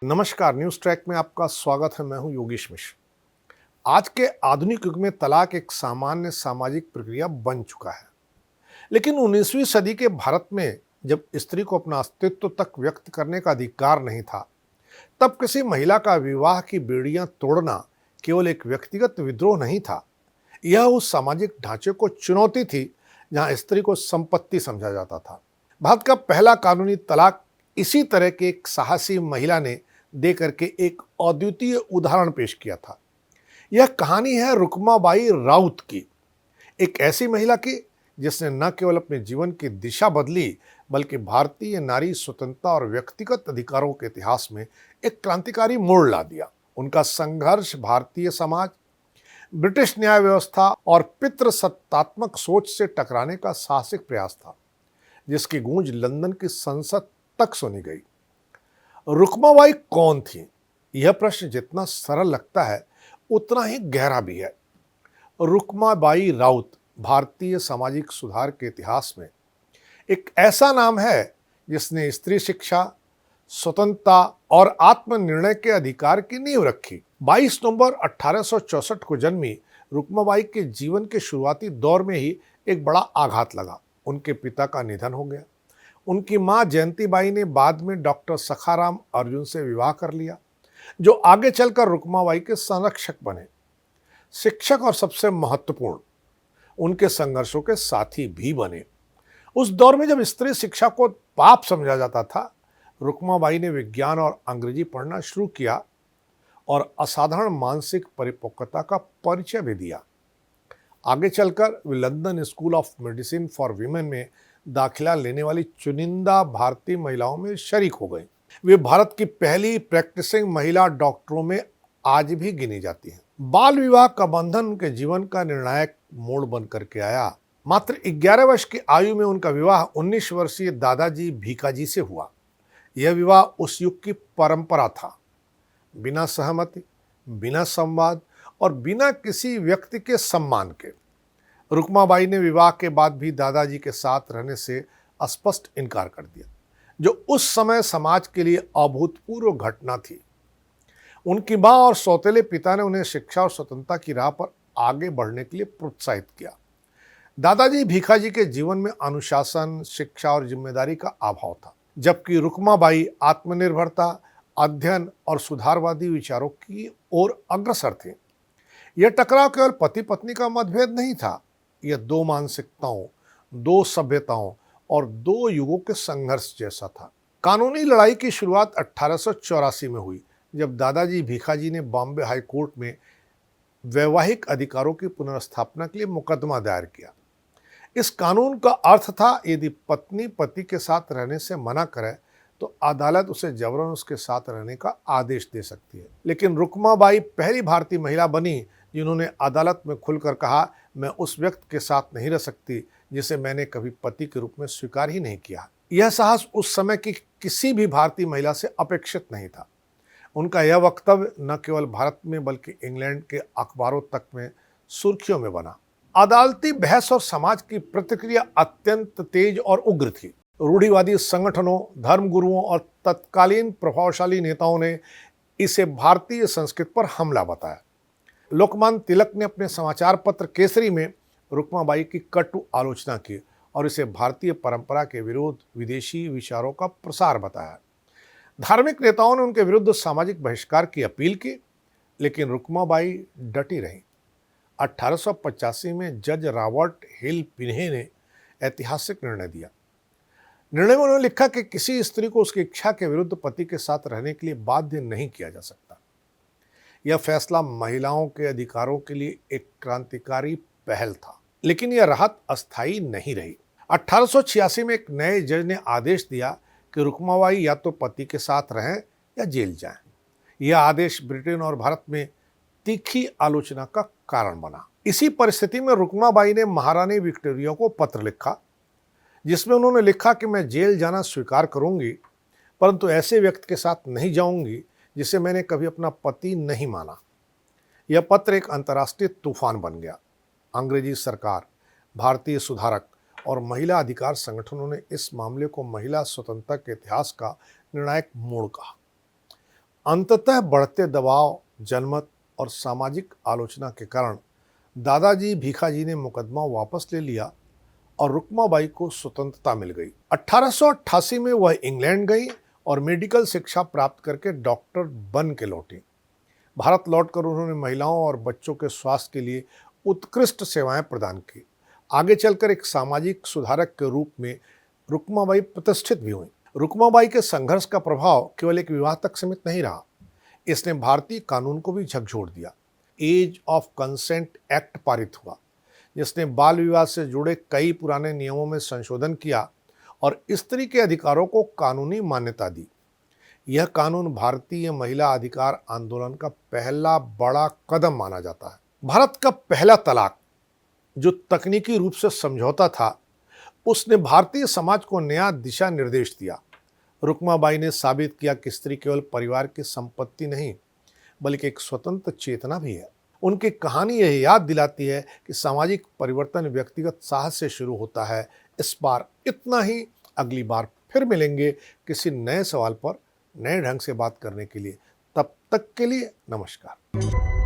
नमस्कार, news track में आपका स्वागत है। मैं हूं योगेश मिश्र। आज के आधुनिक युग में तलाक एक सामान्य सामाजिक प्रक्रिया बन चुका है, लेकिन 19वीं सदी के भारत में जब स्त्री को अपना अस्तित्व तक व्यक्त करने का अधिकार नहीं था, तब किसी महिला का विवाह की बेड़ियां तोड़ना केवल एक व्यक्तिगत विद्रोह नहीं था। यह उस सामाजिक ढांचे को चुनौती थी जहां स्त्री को संपत्ति समझा जाता था। भारत का पहला कानूनी तलाक इसी तरह के एक साहसी महिला ने दे करके एक अद्वितीय उदाहरण पेश किया था। यह कहानी है रुकमाबाई राउत की, एक ऐसी महिला की जिसने न केवल अपने जीवन की दिशा बदली, बल्कि भारतीय नारी स्वतंत्रता और व्यक्तिगत अधिकारों के इतिहास में एक क्रांतिकारी मोड़ ला दिया। उनका संघर्ष भारतीय समाज, ब्रिटिश न्याय व्यवस्था और पितृसत्तात्मक सोच से टकराने का साहसिक प्रयास था, जिसकी गूंज लंदन की संसद तक सुनी गई। रुकमाबाई कौन थी? यह प्रश्न जितना सरल लगता है उतना ही गहरा भी है। रुकमाबाई राउत भारतीय सामाजिक सुधार के इतिहास में एक ऐसा नाम है जिसने स्त्री शिक्षा, स्वतंत्रता और आत्मनिर्णय के अधिकार की नींव रखी। 22 नवंबर 1864 को जन्मी रुकमाबाई के जीवन के शुरुआती दौर में ही एक बड़ा आघात लगा। उनके पिता का निधन हो गया। उनकी मां जयंतीबाई ने बाद में डॉक्टर सखाराम अर्जुन से विवाह कर लिया, जो आगे चलकर रुकमाबाई के संरक्षक बने, शिक्षक और सबसे महत्वपूर्ण उनके संघर्षों के साथी भी बने। उस दौर में जब स्त्री शिक्षा को पाप समझा जाता था, रुकमाबाई ने विज्ञान और अंग्रेजी पढ़ना शुरू किया और असाधारण मानसिक परिपक्वता का परिचय भी दिया। आगे चलकर वे London school of medicine for women में दाखिला लेने वाली चुनिंदा भारतीय महिलाओं में शरीक हो गई। वे भारत की पहली प्रैक्टिसिंग महिला डॉक्टरों में आज भी गिनी जाती हैं। बाल विवाह का बंधन उनके जीवन का निर्णायक मोड़ बन करके आया। मात्र 11 वर्ष की आयु में उनका विवाह 19 वर्षीय दादाजी भीखाजी से हुआ। यह विवाह उस युग की परंपरा था। बिना सहमति, बिना संवाद और बिना किसी व्यक्ति के सम्मान के। रुकमाबाई ने विवाह के बाद भी दादाजी के साथ रहने से स्पष्ट इनकार कर दिया, जो उस समय समाज के लिए अभूतपूर्व घटना थी। उनकी मां और सौतेले पिता ने उन्हें शिक्षा और स्वतंत्रता की राह पर आगे बढ़ने के लिए प्रोत्साहित किया। दादाजी भीखाजी के जीवन में अनुशासन, शिक्षा और जिम्मेदारी का अभाव था, जबकि रुकमाबाई आत्मनिर्भरता, अध्ययन और सुधारवादी विचारों की ओर अग्रसर थे। यह टकराव केवल पति पत्नी का मतभेद नहीं था, यह दो मानसिकताओं, दो सभ्यताओं और दो युगों के संघर्ष जैसा था। कानूनी लड़ाई की शुरुआत 1884 में हुई, जब दादाजी भीखाजी ने बॉम्बे हाई कोर्ट में वैवाहिक अधिकारों की पुनर्स्थापना के लिए मुकदमा दायर किया। इस कानून का अर्थ था, यदि पत्नी पति के साथ रहने से मना करे तो अदालत उसे जबरन उसके साथ रहने का आदेश दे सकती है। लेकिन रुकमाबाई पहली भारतीय महिला बनी जिन्होंने अदालत में खुलकर कहा, मैं उस व्यक्ति के साथ नहीं रह सकती जिसे मैंने कभी पति के रूप में स्वीकार ही नहीं किया। यह साहस उस समय की किसी भी भारतीय महिला से अपेक्षित नहीं था। उनका यह वक्तव्य न केवल भारत में बल्कि इंग्लैंड के अखबारों तक में सुर्खियों में बना। अदालती बहस और समाज की प्रतिक्रिया अत्यंत तेज और उग्र थी। रूढ़िवादी संगठनों, धर्मगुरुओं और तत्कालीन प्रभावशाली नेताओं ने इसे भारतीय संस्कृति पर हमला बताया। लोकमान्य तिलक ने अपने समाचार पत्र केसरी में रुकमाबाई की कटु आलोचना की और इसे भारतीय परंपरा के विरोध, विदेशी विचारों का प्रसार बताया। धार्मिक नेताओं ने उनके विरुद्ध सामाजिक बहिष्कार की अपील की, लेकिन रुकमाबाई डटी रहीं। 1885 में जज रॉबर्ट हिल पिन्हे ने ऐतिहासिक निर्णय दिया। निर्णय में उन्होंने लिखा कि किसी स्त्री को उसकी इच्छा के विरुद्ध पति के साथ रहने के लिए बाध्य नहीं किया जा सकता। यह फैसला महिलाओं के अधिकारों के लिए एक क्रांतिकारी पहल था, लेकिन यह राहत अस्थायी नहीं रही। 1886 में एक नए जज ने आदेश दिया कि रुकमाबाई या तो पति के साथ रहें या जेल जाएं। यह आदेश ब्रिटेन और भारत में तीखी आलोचना का कारण बना। इसी परिस्थिति में रुकमाबाई ने महारानी विक्टोरिया को पत्र लिखा, जिसमें उन्होंने लिखा कि मैं जेल जाना स्वीकार करूंगी, परंतु ऐसे व्यक्ति के साथ नहीं जाऊंगी जिसे मैंने कभी अपना पति नहीं माना। यह पत्र एक अंतर्राष्ट्रीय तूफान बन गया। अंग्रेजी सरकार, भारतीय सुधारक और महिला अधिकार संगठनों ने इस मामले को महिला स्वतंत्रता के इतिहास का निर्णायक मोड़ कहा। अंततः बढ़ते दबाव, जनमत और सामाजिक आलोचना के कारण दादाजी भीखाजी ने मुकदमा वापस ले लिया और रुक्माबाई को स्वतंत्रता मिल गई। 1888 में वह इंग्लैंड गई और मेडिकल शिक्षा प्राप्त करके डॉक्टर बन के लौटी। भारत लौटकर उन्होंने महिलाओं और बच्चों के स्वास्थ्य के लिए उत्कृष्ट सेवाएं प्रदान की। आगे चलकर एक सामाजिक सुधारक के रूप में रुक्माबाई प्रतिष्ठित भी हुई। रुक्माबाई के संघर्ष का प्रभाव केवल एक विवाह तक सीमित नहीं रहा, इसने भारतीय कानून को भी झकझोर दिया। एज ऑफ कंसेंट एक्ट पारित हुआ, जिसने बाल विवाह से जुड़े कई पुराने नियमों में संशोधन किया और स्त्री के अधिकारों को कानूनी मान्यता दी। यह कानून भारतीय महिला अधिकार आंदोलन का पहला बड़ा कदम माना जाता है। भारत का पहला तलाक, जो तकनीकी रूप से समझौता था, उसने भारतीय समाज को नया दिशा निर्देश दिया। रुक्माबाई ने साबित किया कि स्त्री केवल परिवार की संपत्ति नहीं, बल्कि एक स्वतंत्र चेतना भी है। उनकी कहानी यह याद दिलाती है कि सामाजिक परिवर्तन व्यक्तिगत साहस से शुरू होता है। इस बार इतना ही। अगली बार फिर मिलेंगे किसी नए सवाल पर नए ढंग से बात करने के लिए। तब तक के लिए नमस्कार।